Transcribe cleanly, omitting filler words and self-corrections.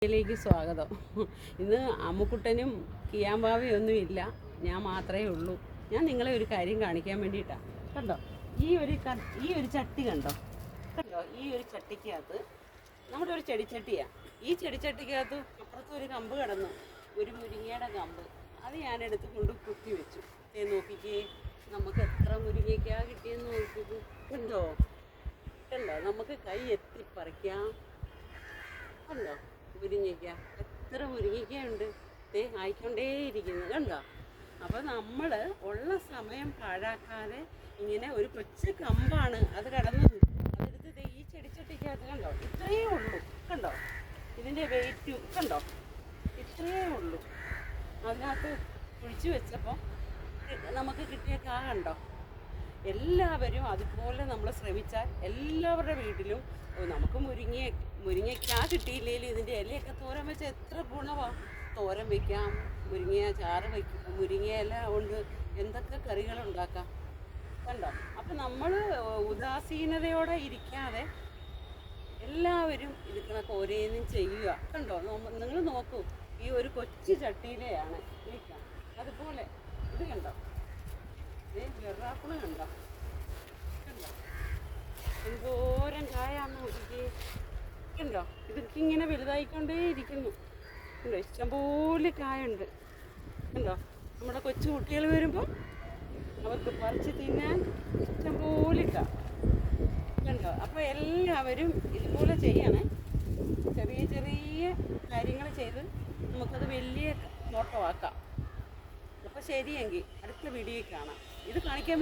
ിലേക്ക് സ്വാഗതം. ഇന്ന് അമ്മുക്കുട്ടനും കിയാമ്പാവയൊന്നും ഇല്ല, ഞാൻ മാത്രമേ ഉള്ളൂ. ഞാൻ നിങ്ങളെ ഒരു കാര്യം കാണിക്കാൻ വേണ്ടിയിട്ടാണ്. കണ്ടോ, ഈ ഒരു ചട്ടി കണ്ടോ, ഈ ഒരു ചട്ടിക്കകത്ത് നമ്മുടെ ഒരു ചെടിച്ചട്ടിയാണ്. ഈ ചെടിച്ചട്ടിക്കകത്ത് അപ്പുറത്ത് ഒരു കമ്പ് കിടന്നു, ഒരു മുരിങ്ങയുടെ കമ്പ്. അത് ഞാനെടുത്ത് കൊണ്ട് കുത്തി വെച്ചു. നോക്കിക്കേ, നമുക്ക് എത്ര മുരിങ്ങയ്ക്കാ കിട്ടിയെന്ന് നോക്കിയത്. കണ്ടോ കണ്ടോ, നമുക്ക് കൈ എത്തി പറിക്കാം. കണ്ടോ മുരിങ്ങയ്ക്ക, എത്ര മുരിങ്ങയ്ക്കുണ്ട്, ആയിക്കൊണ്ടേയിരിക്കുന്നു. കണ്ടോ. അപ്പോൾ നമ്മൾ ഉള്ള സമയം പാഴാക്കാതെ ഇങ്ങനെ ഒരു കൊച്ചു കമ്പാണ് അത് കിടന്നത്, അതെടുത്ത് ഈ ചെടിച്ചട്ടിക്കകത്ത് കണ്ടോ, ഇത്രയേ ഉള്ളൂ. കണ്ടോ, ഇതിൻ്റെ വെയിറ്റ് കണ്ടോ, ഇത്രയേ ഉള്ളൂ. അതിനകത്ത് കുഴിച്ച് വെച്ചപ്പോൾ നമുക്ക് കിട്ടിയ കാ കണ്ടോ. എല്ലാവരും അതുപോലെ നമ്മൾ ശ്രമിച്ചാൽ എല്ലാവരുടെ വീട്ടിലും നമുക്ക് മുരിങ്ങയ്ക്ക കിട്ടിയില്ലെങ്കിലും ഇതിൻ്റെ ഇലയൊക്കെ തോരൻ വെച്ചാൽ എത്ര ഗുണമാണ്. തോരൻ വയ്ക്കാം, മുരിങ്ങ ചാറ് വയ്ക്കാം, മുരിങ്ങ ഇല കൊണ്ട് എന്തൊക്കെ കറികളുണ്ടാക്കാം. കണ്ടോ. അപ്പം നമ്മൾ ഉദാസീനതയോടെ ഇരിക്കാതെ എല്ലാവരും ഇതിക്കണക്ക് ഓരോന്നും ചെയ്യുക. കണ്ടോ, നിങ്ങൾ നോക്കൂ, ഈ ഒരു കൊച്ചു ചട്ടിയിലെയാണ് വയ്ക്കാം. അതുപോലെ ഇത് കണ്ടോ, വെറാപ്പിള് കണ്ടോ, കണ്ടോ എന്തോരം കായാന്ന് നോക്കിക്കേ. കണ്ടോ, ഇതൊക്കെ ഇങ്ങനെ വലുതായിക്കൊണ്ടേ ഇരിക്കുന്നു. കണ്ടോ, ഇഷ്ടംപോലെ കായുണ്ട്. കണ്ടോ, നമ്മുടെ കൊച്ചു കുട്ടികൾ വരുമ്പോൾ അവർക്ക് പറിച്ച് തിന്നാൻ ഇഷ്ടംപോലെ കാ. കണ്ടോ. അപ്പോൾ എല്ലാവരും ഇതുപോലെ ചെയ്യണേ. ചെറിയ ചെറിയ കാര്യങ്ങൾ ചെയ്ത് നമുക്കത് വലിയ തോട്ടമാക്കാം. അപ്പോൾ ശരിയെങ്കിൽ അടുത്ത വീഡിയോയിൽ കാണാം. ഇത് കാണിക്കാൻ